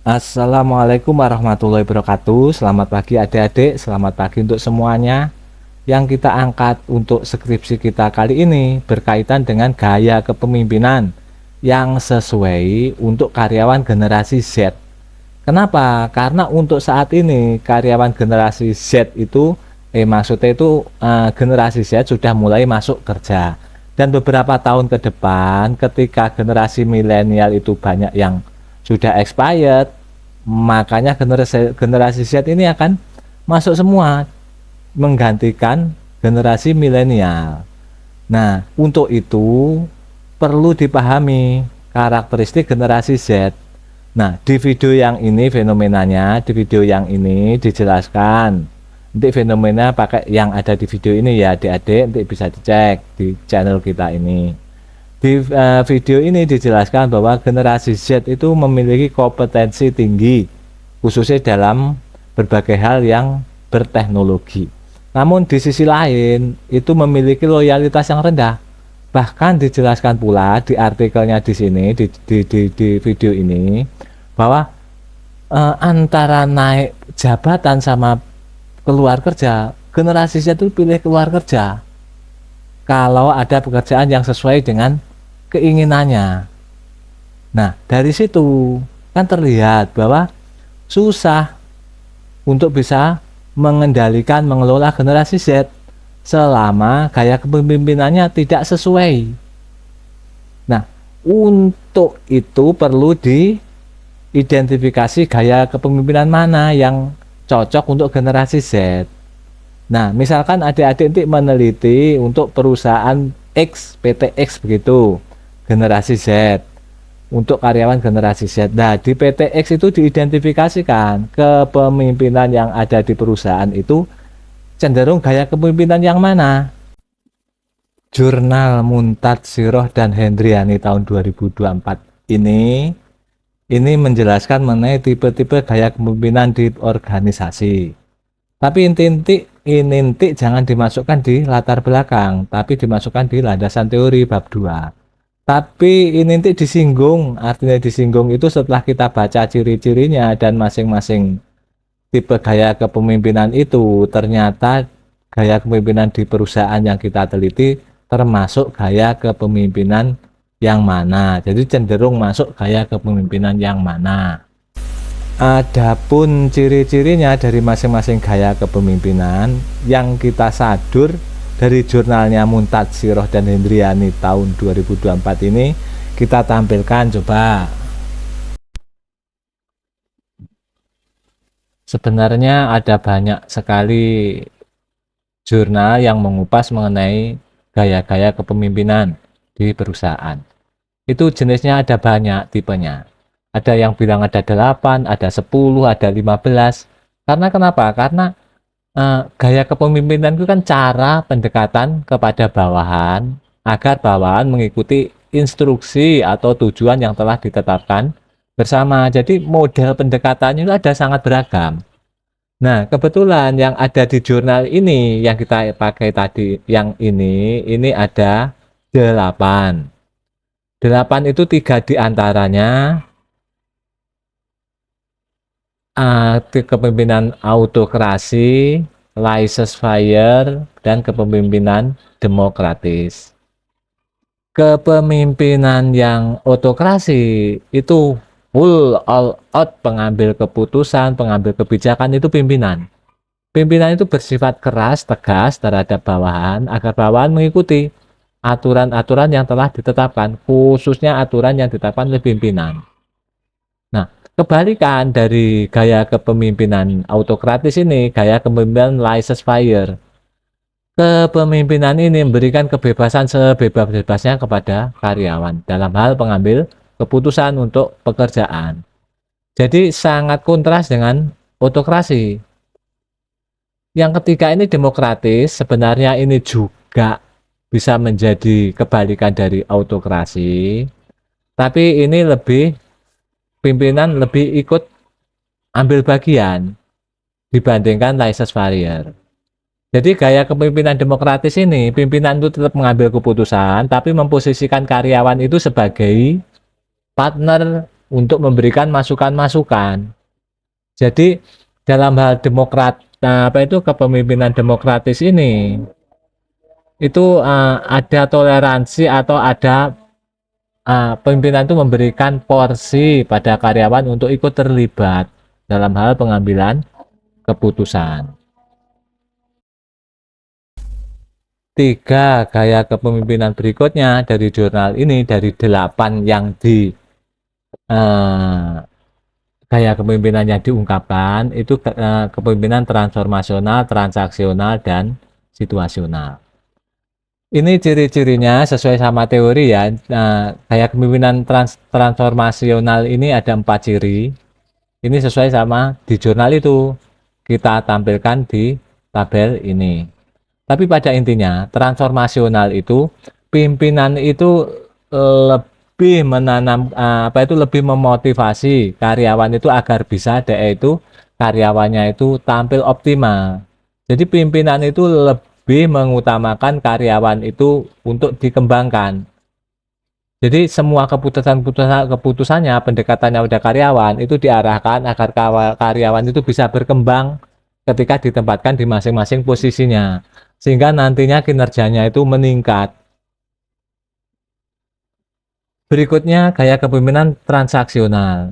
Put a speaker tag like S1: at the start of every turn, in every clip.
S1: Assalamualaikum warahmatullahi wabarakatuh. Selamat pagi adik-adik, selamat pagi untuk semuanya. Yang kita angkat untuk skripsi kita kali ini berkaitan dengan gaya kepemimpinan yang sesuai untuk karyawan generasi Z. Kenapa? Karena untuk saat ini karyawan generasi Z itu maksudnya itu generasi Z sudah mulai masuk kerja. Dan beberapa tahun ke depan ketika generasi milenial itu banyak yang sudah expired, makanya generasi Z ini akan masuk semua menggantikan generasi milenial. Nah, untuk itu perlu dipahami karakteristik generasi Z. Nah, di video yang ini fenomenanya, di video yang ini dijelaskan. Nanti fenomena pakai yang ada di video ini ya adik-adik, nanti bisa dicek di channel kita ini. Di video ini dijelaskan bahwa generasi Z itu memiliki kompetensi tinggi, khususnya dalam berbagai hal yang berteknologi. Namun di sisi lain, itu memiliki loyalitas yang rendah. Bahkan dijelaskan pula di artikelnya di sini, di video ini, bahwa antara naik jabatan sama keluar kerja, generasi Z itu pilih keluar kerja kalau ada pekerjaan yang sesuai dengan keinginannya. Nah, dari situ kan terlihat bahwa susah untuk bisa mengendalikan, mengelola generasi Z selama gaya kepemimpinannya tidak sesuai. Nah, untuk itu perlu diidentifikasi gaya kepemimpinan mana yang cocok untuk generasi Z. Nah, misalkan adik-adik nanti meneliti untuk perusahaan X, PT X begitu, generasi Z, untuk karyawan generasi Z. Nah, di PT X itu diidentifikasikan kepemimpinan yang ada di perusahaan itu cenderung gaya kepemimpinan yang mana. Jurnal Muntat Siroh dan Hendriani tahun 2024 ini menjelaskan mengenai tipe-tipe gaya kepemimpinan di organisasi. Tapi inti jangan dimasukkan di latar belakang, tapi dimasukkan di landasan teori bab 2. Tapi ini disinggung, artinya disinggung itu setelah kita baca ciri-cirinya dan masing-masing tipe gaya kepemimpinan itu ternyata gaya kepemimpinan di perusahaan yang kita teliti termasuk gaya kepemimpinan yang mana. Jadi cenderung masuk gaya kepemimpinan yang mana. Adapun ciri-cirinya dari masing-masing gaya kepemimpinan yang kita sadur dari jurnalnya Muntat Siroh dan Hendriani tahun 2024 ini kita tampilkan coba. Sebenarnya ada banyak sekali jurnal yang mengupas mengenai gaya-gaya kepemimpinan di perusahaan. Itu jenisnya ada banyak tipenya. Ada yang bilang ada 8, ada 10, ada 15. Karena kenapa? Karena gaya kepemimpinan itu kan cara pendekatan kepada bawahan agar bawahan mengikuti instruksi atau tujuan yang telah ditetapkan bersama. Jadi model pendekatannya itu ada sangat beragam. Nah, kebetulan yang ada di jurnal ini yang kita pakai tadi, yang ini ada 8. 8 itu 3 diantaranya kepemimpinan autokrasi, laissez-faire, dan kepemimpinan demokratis. Kepemimpinan yang autokrasi itu full all out pengambil keputusan, pengambil kebijakan itu pimpinan. Pimpinan itu bersifat keras, tegas terhadap bawahan agar bawahan mengikuti aturan-aturan yang telah ditetapkan, khususnya aturan yang ditetapkan oleh pimpinan. Nah, kebalikan dari gaya kepemimpinan autokratis ini, gaya kepemimpinan laissez-faire. Kepemimpinan ini memberikan kebebasan sebebas-bebasnya kepada karyawan dalam hal pengambil keputusan untuk pekerjaan. Jadi sangat kontras dengan autokrasi. Yang ketiga ini demokratis, sebenarnya ini juga bisa menjadi kebalikan dari autokrasi. Tapi ini pimpinan lebih ikut ambil bagian dibandingkan laissez-faire. Jadi gaya kepemimpinan demokratis ini, pimpinan itu tetap mengambil keputusan, tapi memposisikan karyawan itu sebagai partner untuk memberikan masukan-masukan. Jadi dalam hal kepemimpinan demokratis ini itu ada toleransi atau ada pimpinan itu memberikan porsi pada karyawan untuk ikut terlibat dalam hal pengambilan keputusan. 3 gaya kepemimpinan berikutnya dari jurnal ini, dari 8 yang di gaya kepemimpinan yang diungkapkan itu kepemimpinan transformasional, transaksional, dan situasional. Ini ciri-cirinya sesuai sama teori ya. Gaya kepemimpinan transformasional ini ada 4 ciri. Ini sesuai sama di jurnal itu. Kita tampilkan di tabel ini. Tapi pada intinya transformasional itu pimpinan itu lebih menanam lebih memotivasi karyawan itu agar bisa karyawannya itu tampil optimal. Jadi pimpinan itu lebih mengutamakan karyawan itu untuk dikembangkan. Jadi semua keputusannya, pendekatannya pada karyawan itu diarahkan agar karyawan itu bisa berkembang ketika ditempatkan di masing-masing posisinya, sehingga nantinya kinerjanya itu meningkat. Berikutnya gaya kepemimpinan transaksional.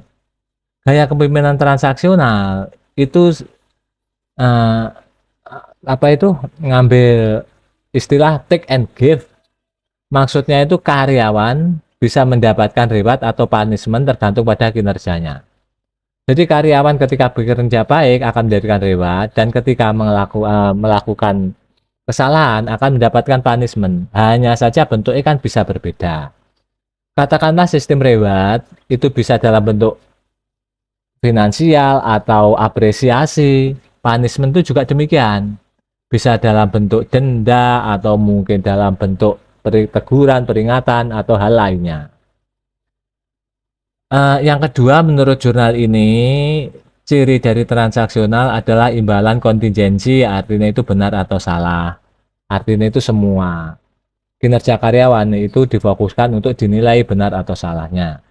S1: Gaya kepemimpinan transaksional itu ngambil istilah take and give. Maksudnya itu karyawan bisa mendapatkan reward atau punishment tergantung pada kinerjanya. Jadi karyawan ketika bekerja baik akan mendapatkan reward, dan ketika melakukan kesalahan akan mendapatkan punishment. Hanya saja bentuknya kan bisa berbeda. Katakanlah sistem reward itu bisa dalam bentuk finansial atau apresiasi. Punishment itu juga demikian. Bisa dalam bentuk denda atau mungkin dalam bentuk teguran, peringatan, atau hal lainnya. Yang kedua, menurut jurnal ini, ciri dari transaksional adalah imbalan kontingensi, artinya itu benar atau salah. Artinya itu semua kinerja karyawan itu difokuskan untuk dinilai benar atau salahnya.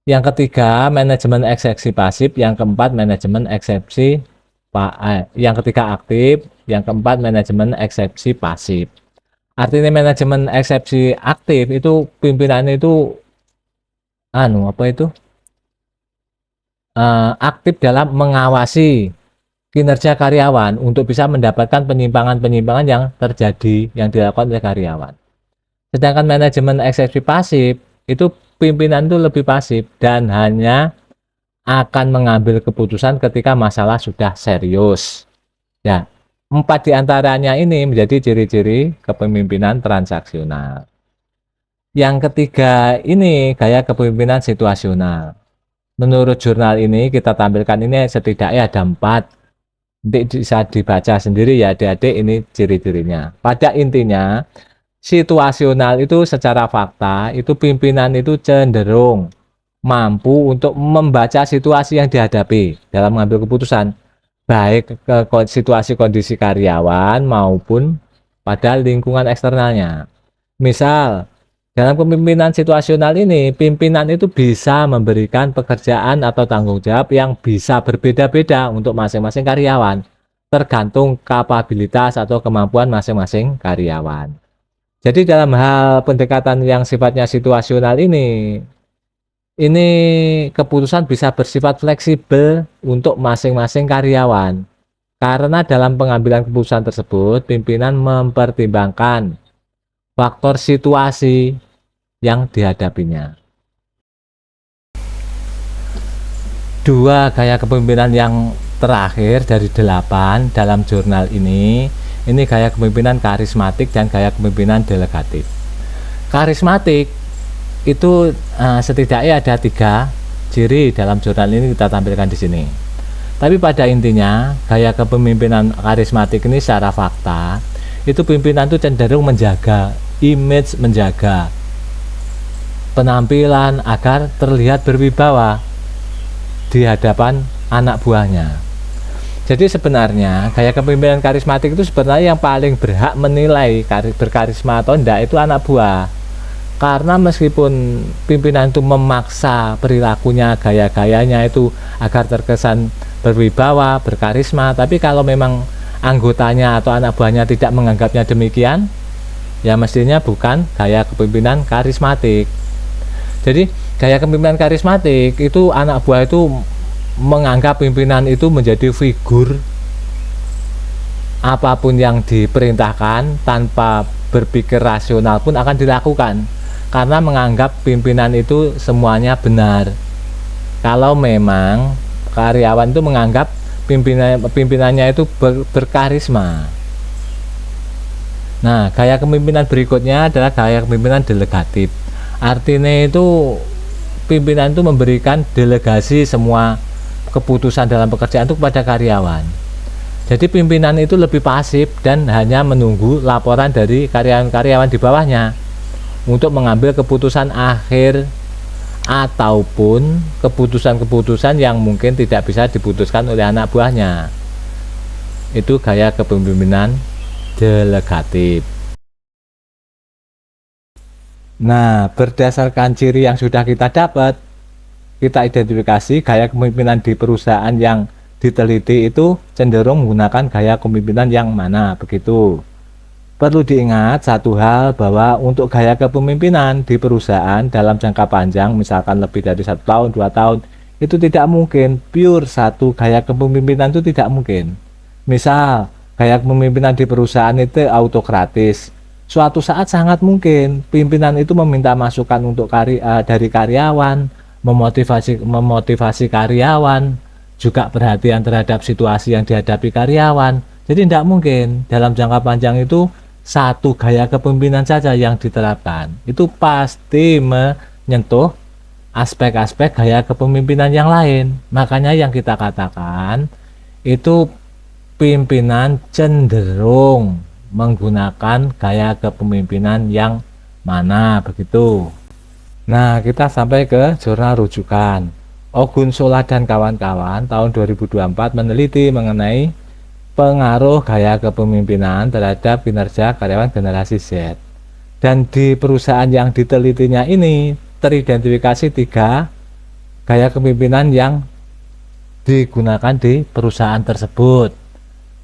S1: Yang ketiga, manajemen eksepsi pasif. Yang keempat, manajemen eksepsi yang ketiga aktif. Yang keempat, manajemen eksepsi pasif. Artinya manajemen eksepsi aktif itu pimpinannya itu aktif dalam mengawasi kinerja karyawan untuk bisa mendapatkan penyimpangan-penyimpangan yang terjadi yang dilakukan oleh karyawan. Sedangkan manajemen eksepsi pasif itu pimpinan itu lebih pasif dan hanya akan mengambil keputusan ketika masalah sudah serius. Ya. 4 diantaranya ini menjadi ciri-ciri kepemimpinan transaksional. Yang ketiga ini gaya kepemimpinan situasional. Menurut jurnal ini kita tampilkan ini setidaknya ada 4. Nanti bisa dibaca sendiri ya adik-adik, ini ciri-cirinya. Pada intinya situasional itu secara fakta itu pimpinan itu cenderung mampu untuk membaca situasi yang dihadapi dalam mengambil keputusan, baik ke situasi kondisi karyawan maupun pada lingkungan eksternalnya. Misal, dalam kepemimpinan situasional ini, pimpinan itu bisa memberikan pekerjaan atau tanggung jawab yang bisa berbeda-beda untuk masing-masing karyawan, tergantung kapabilitas atau kemampuan masing-masing karyawan. Jadi dalam hal pendekatan yang sifatnya situasional ini keputusan bisa bersifat fleksibel untuk masing-masing karyawan. Karena dalam pengambilan keputusan tersebut, pimpinan mempertimbangkan faktor situasi yang dihadapinya. 2 gaya kepemimpinan yang terakhir dari 8 dalam jurnal ini gaya kepemimpinan karismatik dan gaya kepemimpinan delegatif. Karismatik itu setidaknya ada 3 ciri dalam jurnal ini kita tampilkan di sini. Tapi pada intinya gaya kepemimpinan karismatik ini secara fakta itu pimpinan itu cenderung menjaga image, menjaga penampilan agar terlihat berwibawa di hadapan anak buahnya. Jadi sebenarnya gaya kepemimpinan karismatik itu sebenarnya yang paling berhak menilai berkarisma atau enggak itu anak buah. Karena meskipun pimpinan itu memaksa perilakunya, gaya-gayanya itu agar terkesan berwibawa, berkarisma, tapi kalau memang anggotanya atau anak buahnya tidak menganggapnya demikian, ya mestinya bukan gaya kepemimpinan karismatik. Jadi gaya kepemimpinan karismatik itu anak buah itu menganggap pimpinan itu menjadi figur, apapun yang diperintahkan tanpa berpikir rasional pun akan dilakukan, karena menganggap pimpinan itu semuanya benar. Kalau memang karyawan itu menganggap pimpinannya itu berkarisma. Nah, gaya kepemimpinan berikutnya adalah gaya kepemimpinan delegatif. Artinya itu pimpinan itu memberikan delegasi semua keputusan dalam pekerjaan itu kepada karyawan. Jadi pimpinan itu lebih pasif dan hanya menunggu laporan dari karyawan-karyawan di bawahnya untuk mengambil keputusan akhir ataupun keputusan-keputusan yang mungkin tidak bisa diputuskan oleh anak buahnya. Itu gaya kepemimpinan delegatif. Nah, berdasarkan ciri yang sudah kita dapat, kita identifikasi gaya kepemimpinan di perusahaan yang diteliti itu cenderung menggunakan gaya kepemimpinan yang mana, begitu. Perlu diingat satu hal, bahwa untuk gaya kepemimpinan di perusahaan dalam jangka panjang, misalkan lebih dari 1 tahun, 2 tahun, itu tidak mungkin pure satu gaya kepemimpinan, itu tidak mungkin. Misal, gaya kepemimpinan di perusahaan itu autokratis. Suatu saat sangat mungkin pimpinan itu meminta masukan untuk dari karyawan, memotivasi karyawan, juga perhatian terhadap situasi yang dihadapi karyawan. Jadi tidak mungkin dalam jangka panjang itu satu gaya kepemimpinan saja yang diterapkan. Itu pasti menyentuh aspek-aspek gaya kepemimpinan yang lain. Makanya yang kita katakan itu pimpinan cenderung menggunakan gaya kepemimpinan yang mana, begitu. Nah, kita sampai ke jurnal rujukan. Ogunsola dan kawan-kawan tahun 2024 meneliti mengenai pengaruh gaya kepemimpinan terhadap kinerja karyawan generasi Z. Dan di perusahaan yang ditelitinya ini teridentifikasi 3 gaya kepemimpinan yang digunakan di perusahaan tersebut,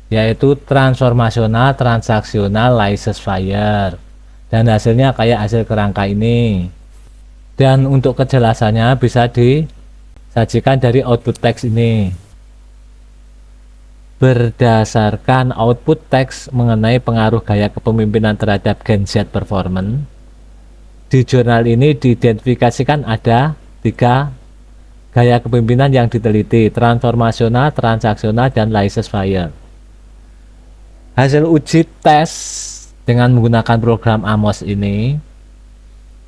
S1: yaitu transformasional, transaksional, laissez-faire. Dan hasilnya kayak hasil kerangka ini. Dan untuk kejelasannya bisa disajikan dari output text ini. Berdasarkan output teks mengenai pengaruh gaya kepemimpinan terhadap Gen Z performance, di jurnal ini diidentifikasikan ada 3 gaya kepemimpinan yang diteliti: transformasional, transaksional, dan laissez-faire. Hasil uji tes dengan menggunakan program AMOS ini,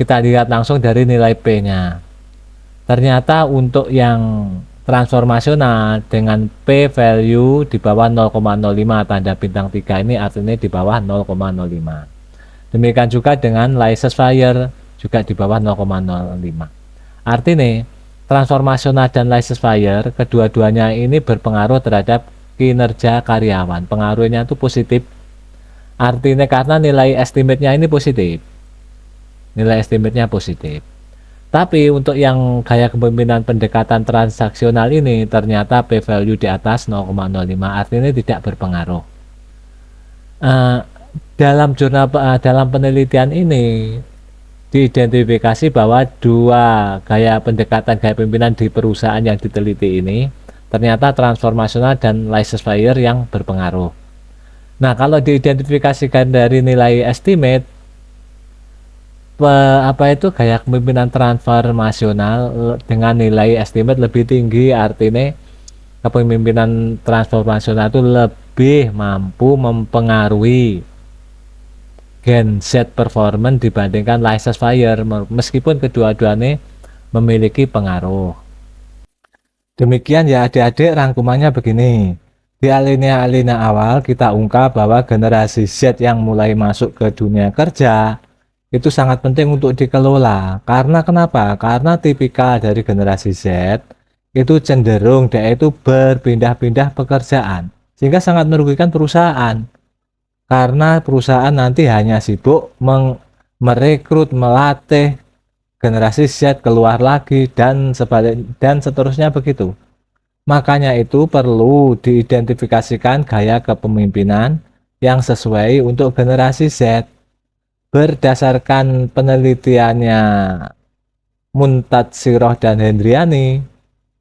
S1: kita lihat langsung dari nilai P-nya. Ternyata untuk yang transformasional dengan P value di bawah 0,05 tanda bintang 3 ini artinya di bawah 0,05. Demikian juga dengan laissez-faire juga di bawah 0,05. Artinya transformasional dan laissez-faire kedua-duanya ini berpengaruh terhadap kinerja karyawan. Pengaruhnya itu positif. Artinya karena nilai estimate-nya ini positif. Nilai estimate-nya positif. Tapi untuk yang gaya kepemimpinan pendekatan transaksional ini ternyata P value di atas 0,05, artinya tidak berpengaruh. Dalam penelitian ini diidentifikasi bahwa 2 gaya pendekatan gaya kepemimpinan di perusahaan yang diteliti ini ternyata transformasional dan laissez-faire yang berpengaruh. Nah, kalau diidentifikasikan dari nilai estimate, gaya kepemimpinan transformasional dengan nilai estimate lebih tinggi, artinya kepemimpinan transformasional itu lebih mampu mempengaruhi Gen Z performance dibandingkan laissez-faire, meskipun kedua-duanya memiliki pengaruh. Demikian ya adik-adik, rangkumannya begini. Di alinea awal kita ungkap bahwa generasi Z yang mulai masuk ke dunia kerja itu sangat penting untuk dikelola. Karena kenapa? Karena tipikal dari generasi Z itu cenderung dia itu berpindah-pindah pekerjaan, sehingga sangat merugikan perusahaan. Karena perusahaan nanti hanya sibuk merekrut, melatih generasi Z keluar lagi, dan seterusnya begitu. Makanya itu perlu diidentifikasikan gaya kepemimpinan yang sesuai untuk generasi Z. Berdasarkan penelitiannya Muntatsiroh dan Hendriani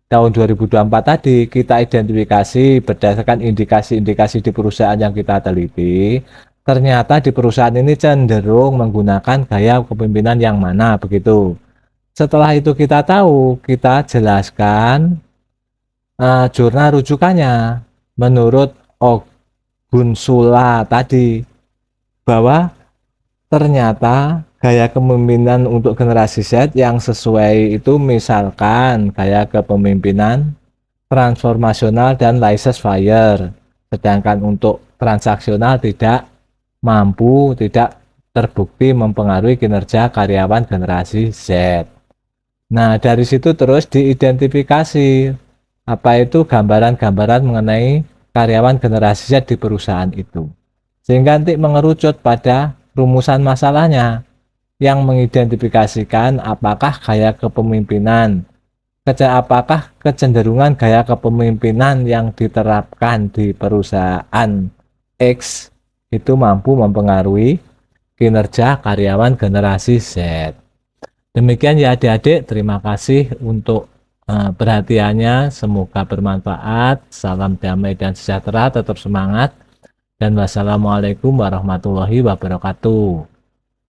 S1: tahun 2024 tadi, kita identifikasi berdasarkan indikasi-indikasi di perusahaan yang kita teliti. Ternyata di perusahaan ini cenderung menggunakan gaya kepemimpinan yang mana begitu. Setelah itu kita tahu, kita jelaskan jurnal rujukannya menurut Ogunsula tadi, bahwa ternyata gaya kepemimpinan untuk generasi Z yang sesuai itu misalkan gaya kepemimpinan transformasional dan laissez-faire, sedangkan untuk transaksional tidak terbukti mempengaruhi kinerja karyawan generasi Z. Nah, dari situ terus diidentifikasi apa itu gambaran-gambaran mengenai karyawan generasi Z di perusahaan itu. Sehingga nanti mengerucut pada rumusan masalahnya yang mengidentifikasikan apakah gaya kepemimpinan, apakah kecenderungan gaya kepemimpinan yang diterapkan di perusahaan X itu mampu mempengaruhi kinerja karyawan generasi Z. Demikian ya adik-adik, terima kasih untuk perhatiannya, semoga bermanfaat. Salam damai dan sejahtera, tetap semangat, dan wassalamualaikum warahmatullahi wabarakatuh.